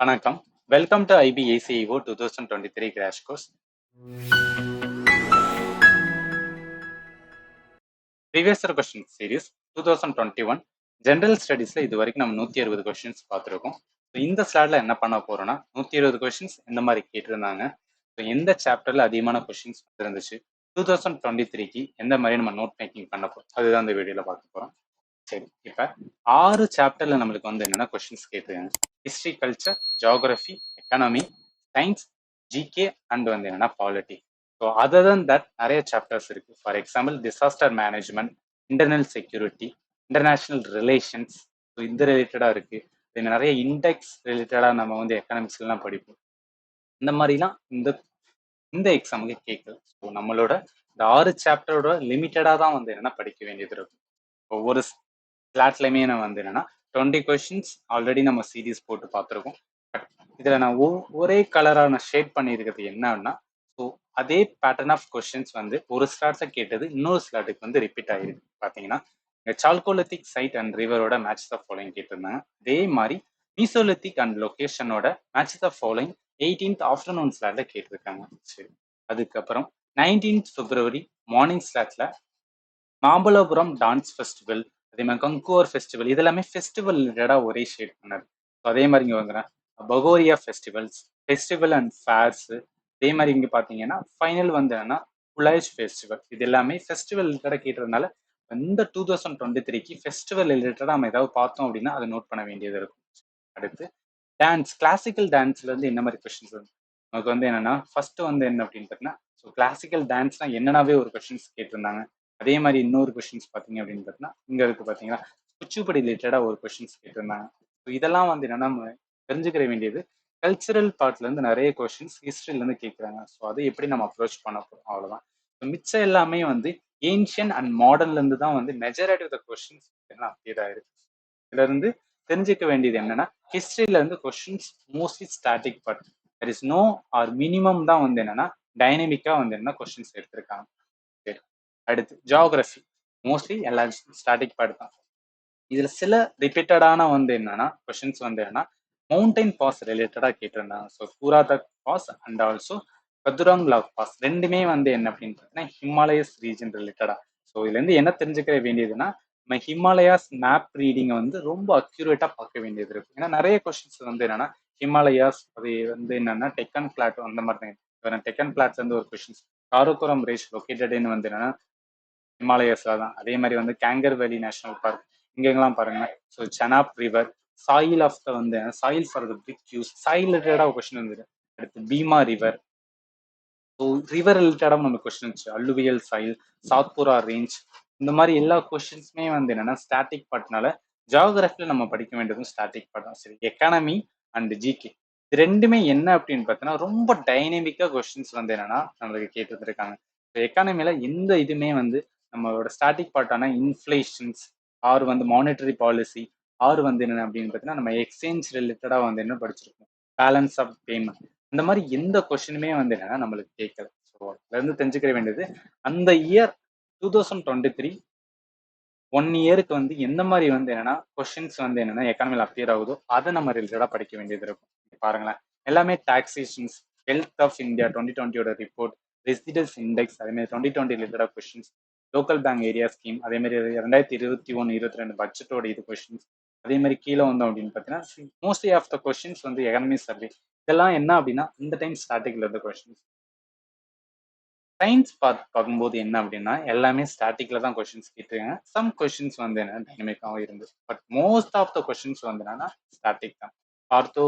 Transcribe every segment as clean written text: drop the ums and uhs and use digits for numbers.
வணக்கம். Welcome to IBACEO 2023 crash course. Previous year question series 2021 general ஸ்டடீஸ்ல இது வரைக்கும் நம்ம 160 கொஸ்டின்ஸ் பார்த்துருக்கோம். இந்த ஸ்லாட்ல என்ன பண்ண போறோம்னா 120 கொஸ்டின்ஸ் இந்த மாதிரி கேட்டிருந்தாங்க. எந்த சாப்டர்ல அதிகமான கொஸ்டின்ஸ் இருந்துச்சு, 2023க்கு எந்த மாதிரி நம்ம நோட் மேக்கிங் பண்ண போறோம், அதுதான் இந்த வீடியோல பார்க்க போறோம். சரி, இப்ப 6 சாப்டர்ல நம்மளுக்கு வந்து என்னென்ன கொஸ்டின்ஸ் கேட்டிருக்காங்க. History, culture, geography, economy, science, GK and வந்து என்னன்னா polity. So other than that நிறைய சாப்டர்ஸ் இருக்கு. For example disaster management, internal security, international relations, so இந்த ரிலேட்டடா இருக்கு. நிறைய இண்டெக்ஸ் ரிலேட்டடா நம்ம வந்து எக்கனாமிக்ஸ்லாம் படிப்போம். இந்த மாதிரிலாம் இந்த இந்த எக்ஸாமுக்கு கேட்கல. ஸோ நம்மளோட இந்த 6 சாப்டரோட லிமிட்டடா தான் வந்து என்னன்னா படிக்க வேண்டியது இருக்கும். ஒவ்வொரு ஸ்லாட்லையுமே நம்ம வந்து என்னன்னா 20 கொஸ்டின்ஸ் ஆல்ரெடி நம்ம சீரீஸ் போட்டு பார்த்துருக்கோம். இதுல நான் ஒரே கலரா நான் ஷேட் பண்ணியிருக்கிறது என்னன்னா, ஸோ அதே பேட்டர்ன் ஆஃப் கொஸ்டின்ஸ் வந்து ஒரு ஸ்லாட்ல கேட்டது இன்னொரு ஸ்லாட்டுக்கு வந்து ரிப்பீட் ஆகிருக்கு. பார்த்தீங்கன்னா சால்கோலித்திக் சைட் அண்ட் ரிவரோட மேட்ச் த ஃபாலோயிங் கேட்டிருந்தாங்க. அதே மாதிரி மீசோலித்திக் அண்ட் லொகேஷனோட match the following 18th afternoon ஸ்லாட்ல கேட்டிருக்காங்க. சரி, அதுக்கப்புறம் 19th பிப்ரவரி மார்னிங் ஸ்லாட்ல மாமல்லபுரம் டான்ஸ் ஃபெஸ்டிவல், அதே மாதிரி கங்கோர் ஃபெஸ்டிவல், இதெல்லாமே ஃபெஸ்டிவல் ரிலேட்டடாக ஒரே ஷேட் பண்ணாரு. ஸோ அதே மாதிரி இங்கே வாங்குறேன் Bhagoria festivals, festival and fares. அதே மாதிரி இங்கே பார்த்தீங்கன்னா ஃபைனல் வந்து என்னன்னா புலாய்ஸ் ஃபெஸ்டிவல். இது எல்லாமே ஃபெஸ்டிவல் ரிலேட்டடாக கேட்டதுனால இந்த 2023க்கு ஃபெஸ்டிவல் ரிலேட்டடாக நம்ம ஏதாவது பார்த்தோம் அப்படின்னா அதை நோட் பண்ண வேண்டியது இருக்கும். அடுத்து டான்ஸ், கிளாசிக்கல் டான்ஸ்ல இருந்து என்ன மாதிரி கொஸ்டின்ஸ் வரும் நமக்கு வந்து என்னன்னா ஃபர்ஸ்ட் வந்து என்ன அப்படின்னு பார்த்தீங்கன்னா, ஸோ கிளாசிக்கல் டான்ஸ்னா என்னன்னாவே ஒரு கொஸ்டின்ஸ் கேட்டிருந்தாங்க. அதே மாதிரி இன்னொரு கொஸ்டின்ஸ் பார்த்தீங்க அப்படின்னு பார்த்தீங்கன்னா இங்க இருக்கு பார்த்தீங்கன்னா குச்சிப்புடி ரிலேட்டடாக ஒரு கொஸ்டின்ஸ் கேட்டிருந்தாங்க. ஸோ இதெல்லாம் வந்து என்னன்னா நம்ம தெரிஞ்சுக்கிற வேண்டியது. கல்ச்சுரல் பார்ட்ல இருந்து நிறைய கொஸ்டின்ஸ் ஹிஸ்டரியில இருந்து கேட்குறாங்க. ஸோ அதை எப்படி நம்ம அப்ரோச் பண்ண போறோம், அவ்வளவுதான். மிச்சம் எல்லாமே வந்து ஏன்ஷியன் அண்ட் மாடர்ன்ல இருந்து தான் வந்து மெஜாரிட்டி ஆஃப் த கொஸ்டின்ஸ் அப்படியே தான் இருக்கு. இதுல இருந்து தெரிஞ்சுக்க வேண்டியது என்னன்னா, ஹிஸ்டரியில இருந்து questions mostly static part. There is no or minimum தான் வந்து என்னன்னா டைனமிக்கா வந்து என்ன கொஸ்டின்ஸ் எடுத்திருக்காங்க. சரி, அடுத்து ஜியோகிராஃபி மோஸ்ட்லி எல்லா ஸ்டாட்டிக் பார்ட் தான். இதுல சில ரிப்பீட்டடான வந்து என்னன்னா கொஸ்டின்ஸ் வந்து என்னன்னா மவுண்டைன் பாஸ் ரிலேட்டடா கேட்டிருந்தாங்க. ஸோ கூராதக் பாஸ் அண்ட் ஆல்சோ கதுராங் லாக் பாஸ் ரெண்டுமே வந்து என்ன அப்படின்னு பார்த்தீங்கன்னா ஹிமாலயஸ் ரீஜன் ரிலேட்டடா. ஸோ இதுல இருந்து என்ன தெரிஞ்சுக்க வேண்டியதுன்னா, நம்ம ஹிமாலயாஸ் மேப் ரீடிங்கை வந்து ரொம்ப அக்யூரேட்டா பார்க்க வேண்டியது இருக்கு. ஏன்னா நிறைய கொஸ்டின்ஸ் வந்து என்னன்னா ஹிமாலயாஸ் அது வந்து என்னன்னா டெக்கன் பிளாட் அந்த மாதிரி தான். டெக்கன் பிளாட்ஸ் வந்து ஒரு கொஸ்டின்ஸ் காரகோரம் ரேஞ்ச் லொக்கேட்டட்னு வந்து என்னன்னா ஹிமாலயஸ்ல தான். அதே மாதிரி வந்து கேங்கர் வேலி நேஷனல் பார்க் இங்கெல்லாம் பாருங்க. So Chenab river, soil of the வந்து soil for the big use, soil ரிலேட்டடா ஒரு கொஸ்டின் வந்துருக்கு. அடுத்து பீமா ரிவர். ஸோ ரிவர் ரிலேட்டடா நம்ம கொஸ்டின் இருந்துச்சு. அல்லுவியல் சாயில், சாத்புரா ரேஞ்ச், இந்த மாதிரி எல்லா கொஸ்டின்ஸுமே வந்து என்னன்னா ஸ்டாட்டிக் பார்ட்னால ஜியோகிராஃபில நம்ம படிக்க வேண்டியதும் ஸ்டாட்டிக் பார்ட் தான். சரி, எக்கானமி அண்ட் ஜிகே இது ரெண்டுமே என்ன அப்படின்னு பார்த்தீங்கன்னா ரொம்ப டைனமிக்கா கொஸ்டின்ஸ் வந்து என்னன்னா நம்மளுக்கு கேட்டு இருக்காங்க. எக்கானமில எந்த இதுவுமே வந்து நம்மளோட ஸ்டாட்டிக் பார்ட்டான இன்ஃப்ளேஷன்ஸ் ஆர் வந்து மானிட்டரி பாலிசி ஆர் வந்து என்ன அப்படின்னு பார்த்தீங்கன்னா நம்ம எக்ஸ்சேஞ்ச் ரிலேட்டடா வந்து என்ன படிச்சிருக்கோம், பேலன்ஸ் ஆஃப் பேமெண்ட், இந்த மாதிரி எந்த கொஸ்டினுமே வந்து என்னன்னா நம்மளுக்கு கேட்கல. ஸோ அதுல இருந்து தெரிஞ்சுக்கிற வேண்டியது அந்த இயர் 2023 1 இயருக்கு வந்து எந்த மாதிரி வந்து என்னன்னா கொஸ்டின்ஸ் வந்து என்னன்னா எக்கானமில அப்பியர் ஆகுதோ அதை நம்ம ரிலேட்டடா படிக்க வேண்டியது இருக்கும். பாருங்களேன், எல்லாமே டாக்ஸேஷன்ஸ், ஹெல்த் ஆஃப் இந்தியா 2020யோட ரிப்போர்ட், ரெசிடென்ஸ் இண்டெக்ஸ், அதே மாதிரி 2020 ரிலேட்டடா questions, local bank area scheme, அதே மாதிரி 2021-22 பட்ஜெட்டோட இது கொஸ்டின்ஸ். அதே மாதிரி கீழே வந்தோம் அப்படின்னு பார்த்தீங்கன்னா மோஸ்ட்லி ஆஃப் த கொஸ்டின்ஸ் வந்து எகனமி சர்வே. இதெல்லாம் என்ன அப்படின்னா இந்த டைம் ஸ்டாட்டிக்ல இருந்த கொஸ்டின்ஸ். சயின்ஸ் பார்க்கும்போது என்ன அப்படின்னா எல்லாமே ஸ்டாட்டிக்ல தான் கொஸ்டின்ஸ் கேட்டிருக்காங்க. சம் கொஸ்டின்ஸ் வந்து என்ன டைனமிக்காகவும் இருந்தது. But most of the questions வந்து என்னன்னா ஸ்டாட்டிக் தான். பார்த்தோ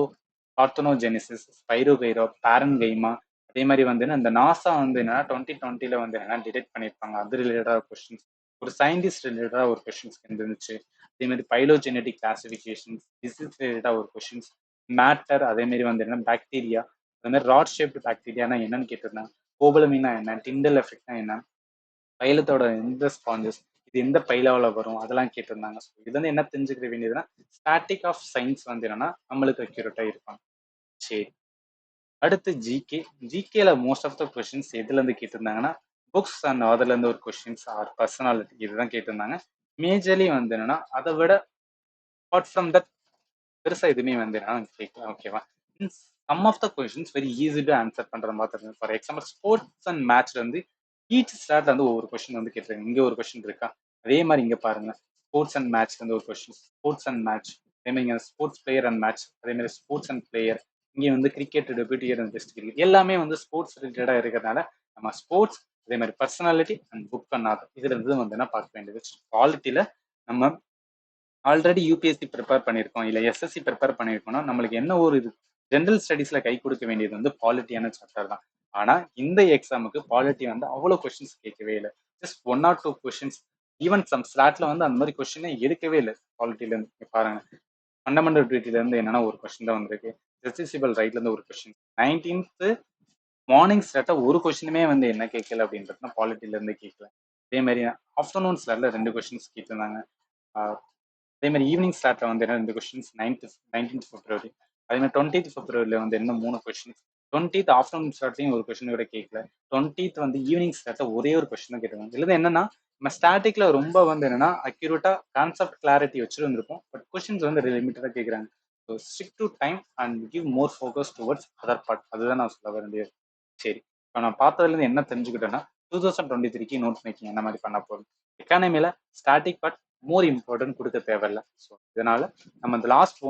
பார்த்தோனோஜெனிசிஸ், ஸ்பைரோகைரோ, பாரன்கைமா, அதே மாதிரி வந்து இந்த நாசா வந்து என்னன்னா 2020ல வந்து என்னன்னா டிடெக்ட் பண்ணியிருப்பாங்க. அது ரிலேட்டடாக கொஸ்டின்ஸ். ஒரு சயின்டிஸ்ட் ரிலேட்டடாக ஒரு கொஸ்டின்ஸ் இருந்துச்சு. அதே மாதிரி பைலோஜெனடிக் கிளாசிஃபிகேஷன்ஸ், டிசீஸ் ரிலேட்டடாக ஒரு கொஸ்டின்ஸ், மேட்டர், அதே மாதிரி வந்து என்ன பாக்டீரியா, அதே மாதிரி ராட் ஷேப்டு பாக்டீரியானா என்னன்னு கேட்டிருந்தாங்க. கோபலமின்னா என்ன, டிண்டல் எஃபெக்ட்னா என்ன, பைலத்தோட எந்த ஸ்பாஞ்சஸ், இது எந்த பைலாவில் வரும், அதெல்லாம் கேட்டிருந்தாங்க. ஸோ இது வந்து என்ன தெரிஞ்சுக்க வேண்டியதுன்னா ஸ்டாட்டிக் ஆஃப் சயின்ஸ் வந்து என்னன்னா நம்மளுக்கு அக்யூரேட்டா இருப்பாங்க. சரி, அடுத்து ஜிகே. ஜிகேல மோஸ்ட் ஆஃப் த கொஸ்டின்ஸ் எதுல இருந்து கேட்டிருந்தாங்கன்னா புக்ஸ் அண்ட் அதுல இருந்து ஒரு கொஸ்டின்ஸ் ஆர் பர்சனாலிட்டி இதுதான் கேட்டிருந்தாங்க. மேஜர்லி வந்து என்னன்னா அதை விட அப்பார்ட் ஃப்ரம் தட் பெருசா எதுவுமே வந்து என்னன்னா கேட்கலாம். ஓகேவா? Some of the questions very easy to answer பண்ற மாதிரி இருக்கு. ஃபார் எக்ஸாம்பிள் ஸ்போர்ட்ஸ் அண்ட் மேட்ச்ல வந்து ஈச் ஸ்லாட்ல வந்து ஒவ்வொரு கொஸ்டின் வந்து கேட்டிருக்காங்க. இங்க ஒரு கொஸ்டின் இருக்கா, அதே மாதிரி இங்க பாருங்க ஸ்போர்ட்ஸ் அண்ட் மேட்ச்ல இருந்து ஒரு கொஸ்டின், ஸ்போர்ட்ஸ் அண்ட் மேட்ச், அதே மாதிரி ஸ்போர்ட்ஸ் பிளேயர் அண்ட் மேட்ச், அதே மாதிரி ஸ்போர்ட்ஸ் அண்ட் பிளேயர், இங்க வந்து கிரிக்கெட் டெபியூட்டியர் அண்ட் டெஸ்ட் கிரிக்கெட், எல்லாமே வந்து ஸ்போர்ட்ஸ் ரிலேட்டடா இருக்கிறதுனால நம்ம ஸ்போர்ட்ஸ், அதே மாதிரி personality and book and author, இதுல இருந்து வந்து என்ன பார்க்க வேண்டியது குவாலிட்டியில நம்ம ஆல்ரெடி யூபிஎஸ்சி ப்ரிப்பேர் பண்ணியிருக்கோம் இல்லை எஸ்எஸ்சி ப்ரிப்பேர் பண்ணியிருக்கோம்னா நம்மளுக்கு என்ன ஒரு இது ஜென்ரல் ஸ்டடீஸ்ல கை கொடுக்க வேண்டியது வந்து பாலிட்டியான சாப்டர் தான். ஆனா இந்த எக்ஸாமுக்கு பாலிட்டி வந்து அவ்வளோ கொஸ்டின்ஸ் கேட்கவே இல்லை. Just 1 or 2 questions. Even some ஸ்லாட்ல வந்து அந்த மாதிரி கொஸ்டினே எடுக்கவே இல்லை. பாலிட்டில இருந்து பாருங்க, ஃபண்டமெண்டல் ட்ரீட்ல இருந்து என்னன்னா ஒரு கொஸ்டின் தான் வந்திருக்கு. ஜஸ்டிசிபிள் ரைட்ல இருந்து ஒரு கொஸ்டின். 19th மார்னிங் ஸ்லாட்ல ஒரு கொஸ்டினுமே வந்து என்ன கேட்கல அப்படின்றதுனா பாலிட்டில இருந்து கேட்கல. அதே மாதிரி ஆஃப்டர்நூன் ஸ்லாட்ல 2 கொஸ்டின்ஸ் கேட்டிருந்தாங்க. அதே மாதிரி ஈவினிங் ஸ்லாட்ல வந்து என்ன 2 கொஸ்டின்ஸ் 19th பிப்ரவரி. அதே மாதிரி 20th பிப்ரவரியில வந்து என்ன 3 கொஸ்டின்ஸ். 20th ஆஃப்டர்நூன் ஸ்லாட்லையும் ஒரு கொஸ்டின் கூட கேட்கல. 20th வந்து ஈவினிங் ஸ்லாட்ல ஒரே ஒரு கொஸ்டின் கேட்டிருக்காங்க. இதுல என்னன்னா நம்ம ஸ்டாட்டிக்ல ரொம்ப வந்து என்னன்னா அக்யூரேட்டா கான்செப்ட் கிளாரிட்டி வச்சிருந்திருக்கும். பட் கொஸ்டின்ஸ் வந்து லிமிட்டடா கேட்கறாங்க. So stick to time and give more focus towards other part. அதுதான் நான் சொல்ல வேண்டியது. சரி, இப்போ நான் பார்த்ததுலேருந்து என்ன தெரிஞ்சுக்கிட்டேன்னா 2023க்கு நோட் மேக்கிங் என்ன மாதிரி பண்ண போறோம். எக்கானமில ஸ்டாட்டிக் பார்ட் மோர் இம்பார்ட்டன்ட் கொடுக்க தேவையில்லை. ஸோ இதனால நம்ம இந்த லாஸ்ட்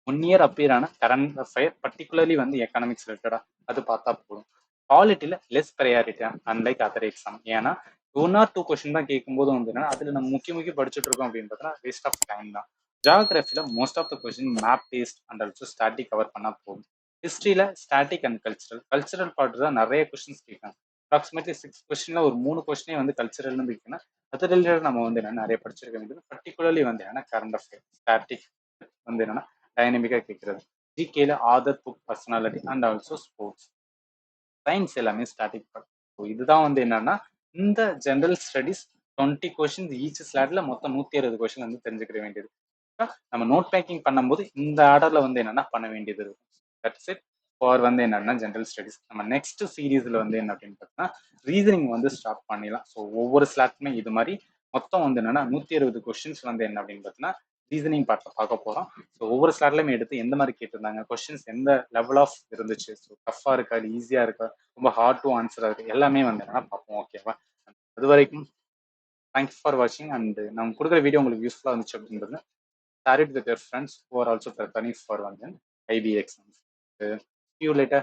ஒன் இயர் அப்பியர் ஆன கரண்ட் அஃபேர் பர்டிகுலர்லி வந்து எக்கனாமிக்ஸ் ரிலேட்டடா அது பார்த்தா போதும். பாலிட்டியில less priority unlike other exam. ஏன்னா 1 or 2 கொஸ்டின் தான் கேட்கும்போது வந்து அதுல நம்ம முக்கிய படிச்சுட்டு இருக்கோம் அப்படின்றதுனா வேஸ்ட் ஆஃப் டைம் தான். ஜியாகிரபியில most of the question map based and also static cover பண்ணா போதும். ஹிஸ்ட்ரியில ஸ்டாட்டிக் அண்ட் கல்ச்சரல் பார்ட் தான் நிறைய கொஸ்டின்ஸ் கேட்காங்க. அப்ராக்சிமேட்லி 6 கொஸ்டின்ல ஒரு 3 கொஸ்டினே வந்து கல்ச்சரல் இருக்குன்னா அது ரிலேட்டட் நம்ம வந்து நிறைய படிச்சிருக்க வேண்டியது. பர்டிகுலர்லி வந்து கரண்ட் அஃபேர் ஸ்டாட்டிக் வந்து டைனமிக்கா கேட்கறது. ஜிகேல author book personality and also sports. Science எல்லாமே ஸ்டாட்டிக் பார்ட். ஸோ இதுதான் வந்து என்னன்னா இந்த ஜென்ரல் ஸ்டடிஸ் 20 கொஸ்டின்ஸ் ஈச் ஸ்லாட்ல மொத்தம் 160 கொஸ்டின் வந்து தெரிஞ்சுக்கிற வேண்டியது. நம்ம நோட் பேக்கிங் பண்ணும்போது இந்த ஆர்டர்ல வந்து என்னன்னா பண்ண வேண்டியது இருக்கும். தட்ஸ் இட் ஃபார் வந்து என்னன்னா ஜென்ரல் ஸ்டடிஸ். நம்ம நெக்ஸ்ட் சீரீஸ்ல வந்து என்ன அப்படின்னு பார்த்தீங்கன்னா ரீசனிங் வந்து ஸ்டார்ட் பண்ணிடலாம். ஸோ ஒவ்வொரு ஸ்லாட்மே இது மாதிரி மொத்தம் வந்து என்னன்னா 160 கொஸ்டின்ஸ் வந்து என்ன அப்படின்னு பார்த்தீங்கன்னா ரீசனிங் பார்ட்ல பார்க்க போறோம். ஸோ ஒவ்வொரு ஸ்லாட்லையுமே எடுத்து எந்த மாதிரி கேட்டிருந்தாங்க, கொஸ்டின்ஸ் எந்த லெவல் ஆஃப் இருந்துச்சு, ஸோ டஃபா இருக்கா, இல்லை ஈஸியா இருக்கா, ரொம்ப ஹார்ட் டு ஆன்சரா இருக்கு, எல்லாமே வந்து என்னன்னா பார்ப்போம். ஓகேவா? அது வரைக்கும் தேங்க்ஸ் ஃபார் வாட்சிங். அண்ட் நம்ம கொடுக்குற வீடியோ உங்களுக்கு யூஸ்ஃபுல்லாக இருந்துச்சு அப்படின்றது share it with your friends who are also preparing for one IB exams. See you later.